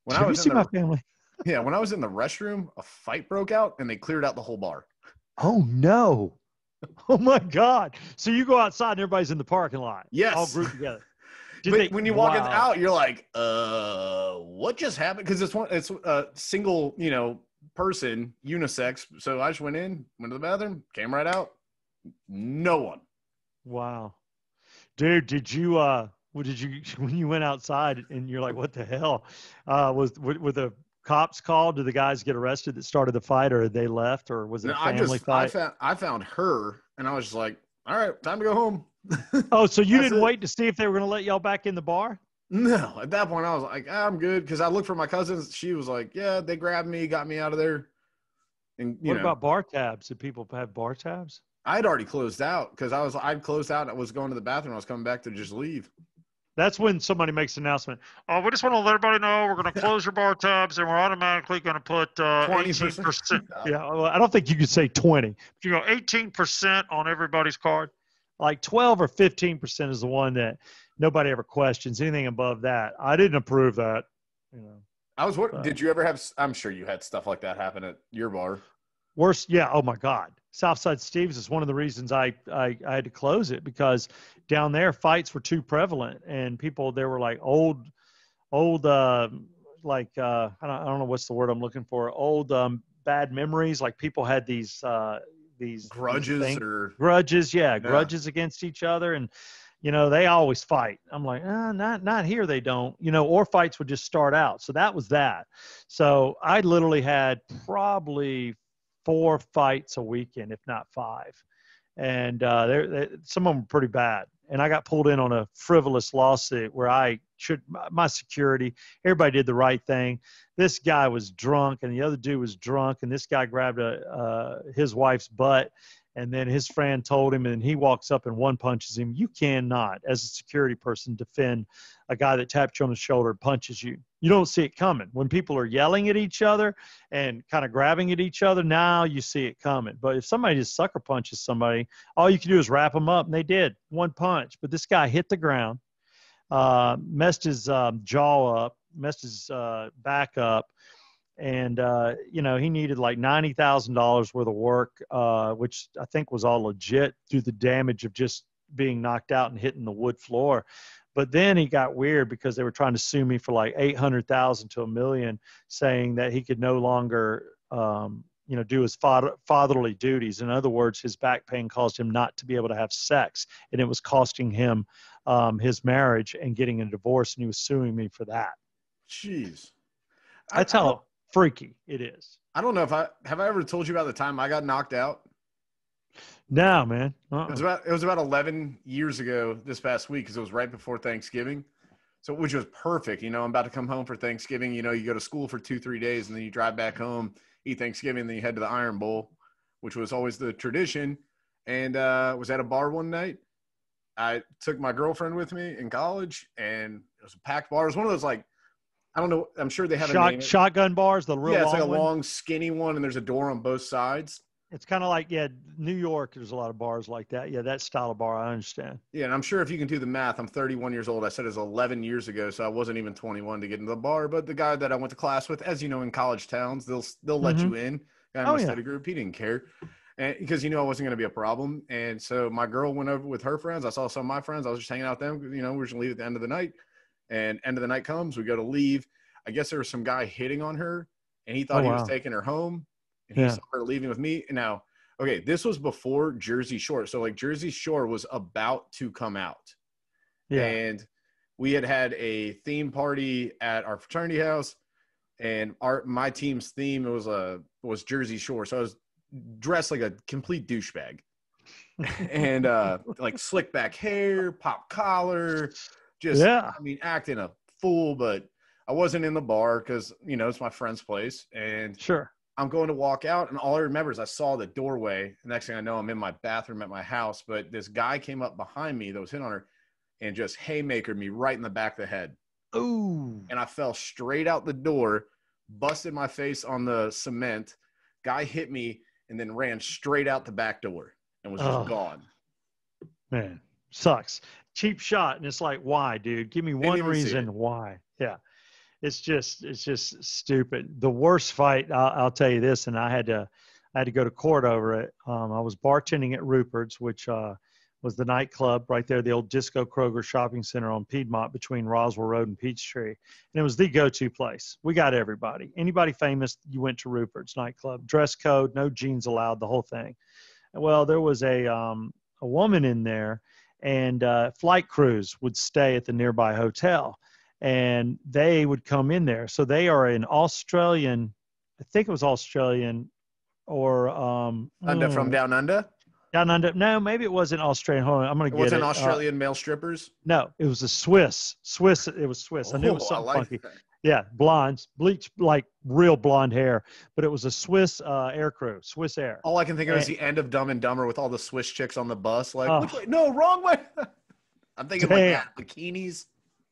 when I was in my family. Yeah, when I was in the restroom, a fight broke out, and they cleared out the whole bar. Oh, no. Oh, my God. So you go outside, and everybody's in the parking lot. Yes. All grouped together. But when you walk out, you're like, what just happened? Because it's a single, person, unisex. So I just went to the bathroom, came right out. No one. Wow. Dude, when you went outside and you're like, what the hell? Were the cops called? Did the guys get arrested that started the fight, or they left, or was it a family fight? I found her, and I was just like, all right, time to go home. Oh, so you That's didn't it. wait to see if they were going to let y'all back in the bar? No, at that point I was like, I'm good, because I looked for my cousins. She was like, yeah, they grabbed me, got me out of there, and What about bar tabs? Did people have bar tabs? I'd already closed out because I'd closed out. And I was going to the bathroom. I was coming back to just leave. That's when somebody makes an announcement. Oh, we just want to let everybody know we're going to close your bar tabs and we're automatically going to put 20%. 18%. Yeah, well, I don't think you could say 20. But you go 18% on everybody's card. Like 12 or 15% is the one that nobody ever questions. Anything above that, I didn't approve that. I was what? Did you ever have? I'm sure you had stuff like that happen at your bar. Worst, yeah. Oh my God, Southside Steve's is one of the reasons I had to close it, because down there fights were too prevalent, and people there were like old like I don't know what's the word I'm looking for, old bad memories. Like people had these Grudges grudges, yeah, grudges against each other, and they always fight. I'm like, not here, they don't, or fights would just start out. So that was that. So I literally had probably 4 fights a weekend, if not 5. And some of them were pretty bad. And I got pulled in on a frivolous lawsuit where my security, everybody did the right thing. This guy was drunk and the other dude was drunk, and this guy grabbed his wife's butt. And then his friend told him, and he walks up and one punches him. You cannot, as a security person, defend a guy that taps you on the shoulder and punches you. You don't see it coming. When people are yelling at each other and kind of grabbing at each other, now you see it coming. But if somebody just sucker punches somebody, all you can do is wrap them up, and they did. One punch. But this guy hit the ground, messed his jaw up, messed his back up. And, he needed like $90,000 worth of work, which I think was all legit through the damage of just being knocked out and hitting the wood floor. But then he got weird because they were trying to sue me for like $800,000 to $1 million, saying that he could no longer, do his fatherly duties. In other words, his back pain caused him not to be able to have sex, and it was costing him his marriage and getting a divorce, and he was suing me for that. Jeez. That's how freaky it is. I don't know if I ever told you about the time I got knocked out. No, man. It was about 11 years ago this past week, because it was right before Thanksgiving. So, which was perfect. I'm about to come home for Thanksgiving. You go to school for 2-3 days, and then you drive back home, eat Thanksgiving, and then you head to the Iron Bowl, which was always the tradition. And was at a bar one night. I took my girlfriend with me in college, and it was a packed bar. It was one of those, like, I don't know. I'm sure they have a name. Shotgun bars, the real long. Yeah, it's like a one. long, skinny one, and there's a door on both sides. It's kind of like, New York, there's a lot of bars like that. Yeah, that style of bar, I understand. Yeah, and I'm sure if you can do the math, I'm 31 years old. I said it was 11 years ago, so I wasn't even 21 to get into the bar. But the guy that I went to class with, as you know, in college towns, they'll let you in. Guy in my study group, he didn't care. And because, I wasn't going to be a problem. And so my girl went over with her friends. I saw some of my friends. I was just hanging out with them. We were just going to leave at the end of the night. And end of the night comes, we go to leave. I guess there was some guy hitting on her, and he thought he was taking her home, and he saw her leaving with me. And now, okay, this was before Jersey Shore. So, like, Jersey Shore was about to come out. Yeah. And we had a theme party at our fraternity house, and my team's theme was Jersey Shore. So I was dressed like a complete douchebag. And like slick back hair, pop collar, just acting a fool, but I wasn't in the bar because, it's my friend's place. And I'm going to walk out, and all I remember is I saw the doorway. The next thing I know, I'm in my bathroom at my house. But this guy came up behind me that was hitting on her and just haymakered me right in the back of the head. Ooh. And I fell straight out the door, busted my face on the cement. Guy hit me and then ran straight out the back door and was just gone. Man, sucks. Cheap shot. And it's like, why, dude? Give me one reason why. Yeah. It's just stupid. The worst fight, I'll tell you this, and I had to go to court over it. I was bartending at Rupert's, which was the nightclub right there, the old Disco Kroger shopping center on Piedmont between Roswell Road and Peachtree. And it was the go-to place. We got everybody. Anybody famous, you went to Rupert's nightclub. Dress code, no jeans allowed, the whole thing. Well, there was a woman in there, and flight crews would stay at the nearby hotel. And they would come in there. So they are an Australian, I think it was Australian or from down under? Down under. No, maybe it wasn't Australian. Hold on, I'm going It to get wasn't it. Australian male strippers? No, it was a Swiss. Swiss. It was Swiss. I knew it was Oh, I something like funky. that. Yeah, blondes, bleached, like real blonde hair. But it was a Swiss air crew, Swiss Air. All I can think of is And, the end of Dumb and Dumber with all the Swiss chicks on the bus. Like, which oh, way? No, wrong way. I'm thinking like damn. that. Bikinis.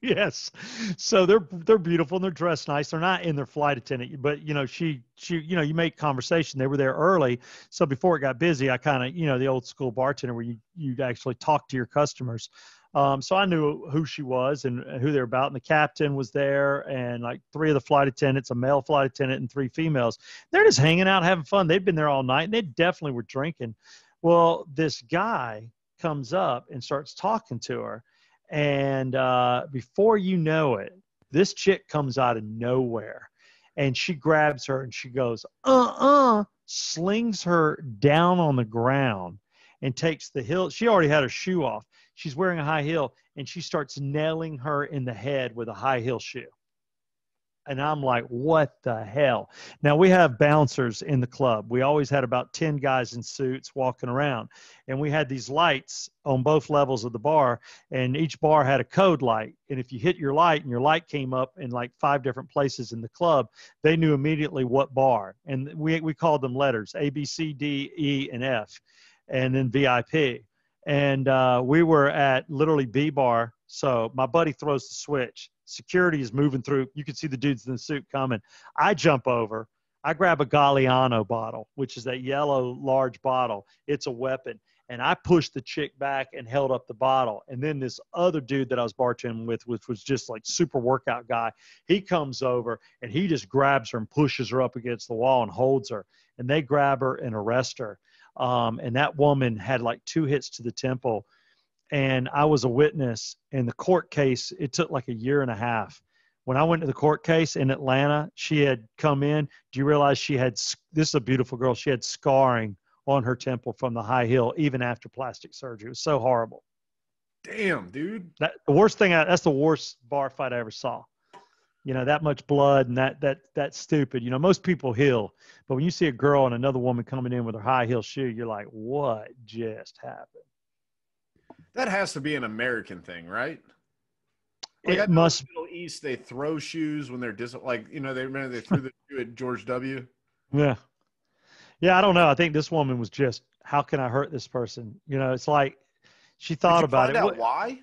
Yes. So they're beautiful and they're dressed nice. They're not in their flight attendant, but she you make conversation. They were there early. So before it got busy, I kind of, the old school bartender where you'd actually talk to your customers. So I knew who she was and who they're about. And the captain was there and like 3 of the flight attendants, a male flight attendant and 3 females. They're just hanging out, having fun. They'd been there all night and they definitely were drinking. Well, this guy comes up and starts talking to her. And before you know it, this chick comes out of nowhere and she grabs her and she goes, slings her down on the ground and takes the heel. She already had her shoe off. She's wearing a high heel and she starts nailing her in the head with a high heel shoe. And I'm like, what the hell? Now, we have bouncers in the club. We always had about 10 guys in suits walking around. And we had these lights on both levels of the bar. And each bar had a code light. And if you hit your light and your light came up in like 5 different places in the club, they knew immediately what bar. And we called them letters, A, B, C, D, E, and F, and then VIP. And we were at literally B bar. So my buddy throws the switch. Security is moving through. You can see the dudes in the suit coming. I jump over. I grab a Galliano bottle, which is that yellow large bottle. It's a weapon. And I pushed the chick back and held up the bottle. And then this other dude that I was bartending with, which was just like super workout guy, he comes over and he just grabs her and pushes her up against the wall and holds her. And they grab her and arrest her. And that woman had like 2 hits to the temple. And I was a witness in the court case. It took like a year and a half. When I went to the court case in Atlanta, she had come in. Do you realize this is a beautiful girl. She had scarring on her temple from the high heel, even after plastic surgery. It was so horrible. Damn, dude. That's the worst bar fight I ever saw. That much blood and that's stupid. Most people heal, but when you see a girl and another woman coming in with her high heel shoe, you're like, what just happened? That has to be an American thing, right? Like It must. In the Middle East, they throw shoes when they're they threw the shoe at George W. Yeah. Yeah, I don't know. I think this woman was just, how can I hurt this person? It's like she thought about it. Find out why?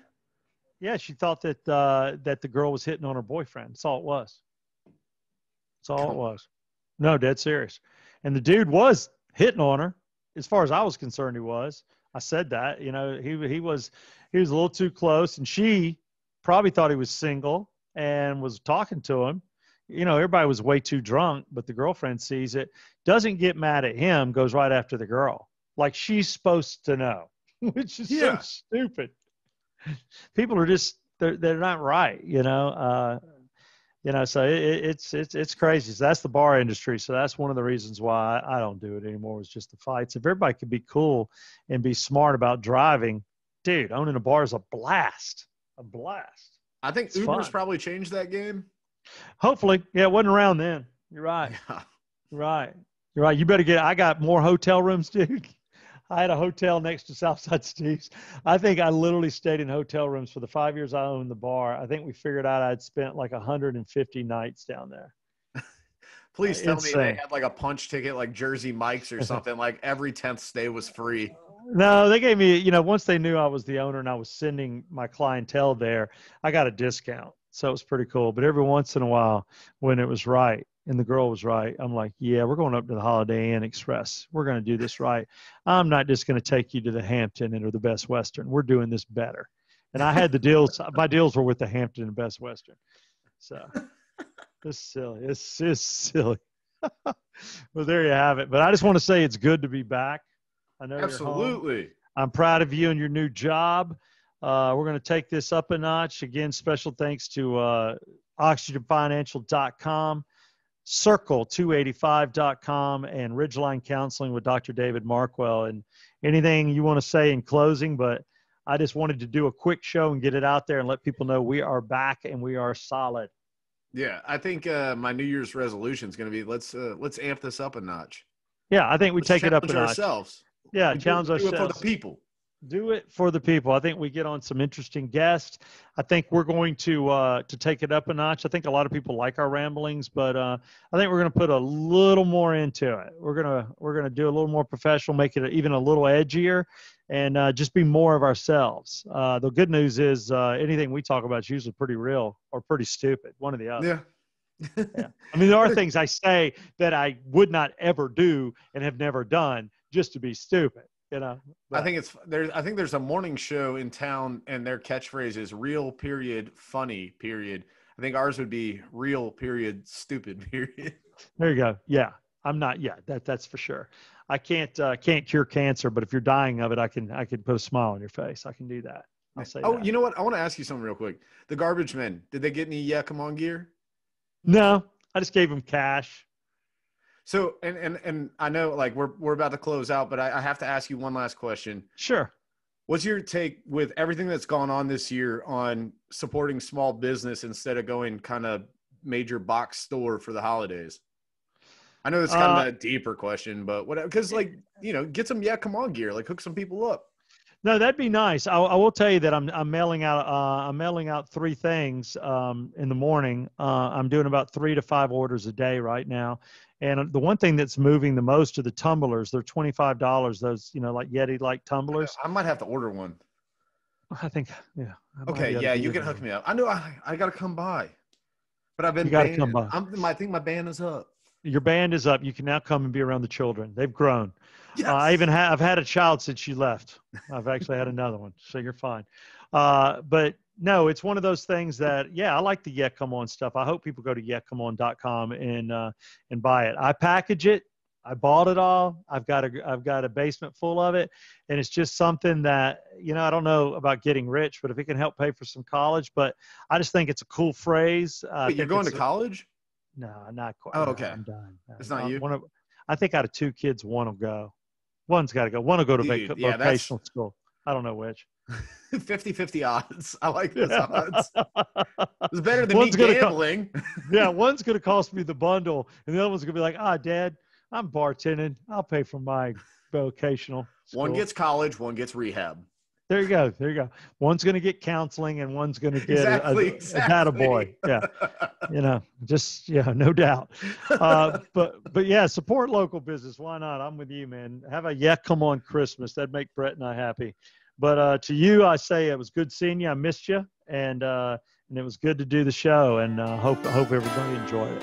Yeah, she thought that that the girl was hitting on her boyfriend. That's all it was. That's all it was. No, dead serious. And the dude was hitting on her. As far as I was concerned, he was. I said that. He was a little too close, and she probably thought he was single and was talking to him. Everybody was way too drunk, but the girlfriend sees it, doesn't get mad at him, goes right after the girl. Like she's supposed to know, which is so stupid. People are just, they're not right, so it's crazy. So that's the bar industry. So that's one of the reasons why I don't do it anymore, is just the fights. If everybody could be cool and be smart about driving, dude, owning a bar is a blast. A blast. I think Uber's probably changed that game. Hopefully. Yeah, it wasn't around then. You're right. Yeah. You're right. You better I got more hotel rooms, dude. I had a hotel next to Southside Steve's. I think I literally stayed in hotel rooms for the 5 years I owned the bar. I think we figured out I'd spent like 150 nights down there. Please tell me they had like a punch ticket like Jersey Mike's or something. Like every 10th stay was free. No, they gave me, once they knew I was the owner and I was sending my clientele there, I got a discount. So it was pretty cool. But every once in a while, when it was right and the girl was right, I'm like, yeah, we're going up to the Holiday Inn Express. We're going to do this right. I'm not just going to take you to the Hampton or the Best Western. We're doing this better. And I had the deals. My deals were with the Hampton and Best Western. So it's silly. It's silly. Well, there you have it. But I just want to say it's good to be back. I know absolutely. You're home. I'm proud of you and your new job. We're going to take this up a notch. Again, special thanks to oxygenfinancial.com, circle285.com, and Ridgeline Counseling with Dr. David Markwell. And anything you want to say in closing, but I just wanted to do a quick show and get it out there and let people know we are back and we are solid. Yeah, I think my New Year's resolution is going to be let's amp this up a notch. Yeah, I think let's take it up a notch. Ourselves. Yeah, We challenge do it for the ourselves. people. Do it for the people. I think we get on some interesting guests. I think we're going to take it up a notch. I think a lot of people like our ramblings, but I think we're going to put a little more into it. We're gonna do a little more professional, make it even a little edgier, and just be more of ourselves. The good news is anything we talk about is usually pretty real or pretty stupid, one or the other. Yeah. Yeah. I mean, there are things I say that I would not ever do and have never done just to be stupid. But. I think there's a morning show in town and their catchphrase is real period funny period. I think ours would be real period stupid period. There you go. Yeah. I'm not yet. That's for sure. I can't cure cancer, but if you're dying of it, I can put a smile on your face. I can do that. I'll say that. You know what? I want to ask you something real quick. The Garbage Men, did they get any Yeah Come On gear? No, I just gave them cash. So, and I know like we're about to close out, but I have to ask you one last question. Sure. What's your take with everything that's gone on this year on supporting small business instead of going kind of major box store for the holidays? I know it's kind of a deeper question, but whatever, because like, get some Yeah Come On gear, like hook some people up. No, that'd be nice. I will tell you that I'm mailing out 3 things in the morning. I'm doing about 3 to 5 orders a day right now. And the one thing that's moving the most are the tumblers. They're $25. Those, like Yeti-like tumblers. I might have to order one. I think, yeah. Okay, yeah, you can hook me up. I know I got to come by, but I've been you got to come by. I think my band is up. Your band is up. You can now come and be around the children. They've grown. Yes. I've had a child since you left. I've actually had another one, so you're fine. But no, it's one of those things that, yeah, I like the Yeah Come On stuff. I hope people go to yeahcomeon.com and buy it. I package it. I bought it all. I've got a basement full of it, and it's just something that I don't know about getting rich, but if it can help pay for some college, but I just think it's a cool phrase. Wait, you're going to college? No, not quite. Oh, okay. No, I'm done. It's not you. I think out of 2 kids, one will go. One's got to go. One will go to vocational school. I don't know which. 50-50 odds. I like those odds. It's better than me gambling. Yeah, one's going to cost me the bundle, and the other one's going to be like, Dad, I'm bartending. I'll pay for my vocational school. One gets college, one gets rehab. There you go. One's going to get counseling, and one's going to get a data boy. Yeah, no doubt. But yeah, support local business. Why not? I'm with you, man. Have a Yeah Come On Christmas. That'd make Brett and I happy. But to you, I say it was good seeing you. I missed you, and it was good to do the show. And hope everybody enjoyed it.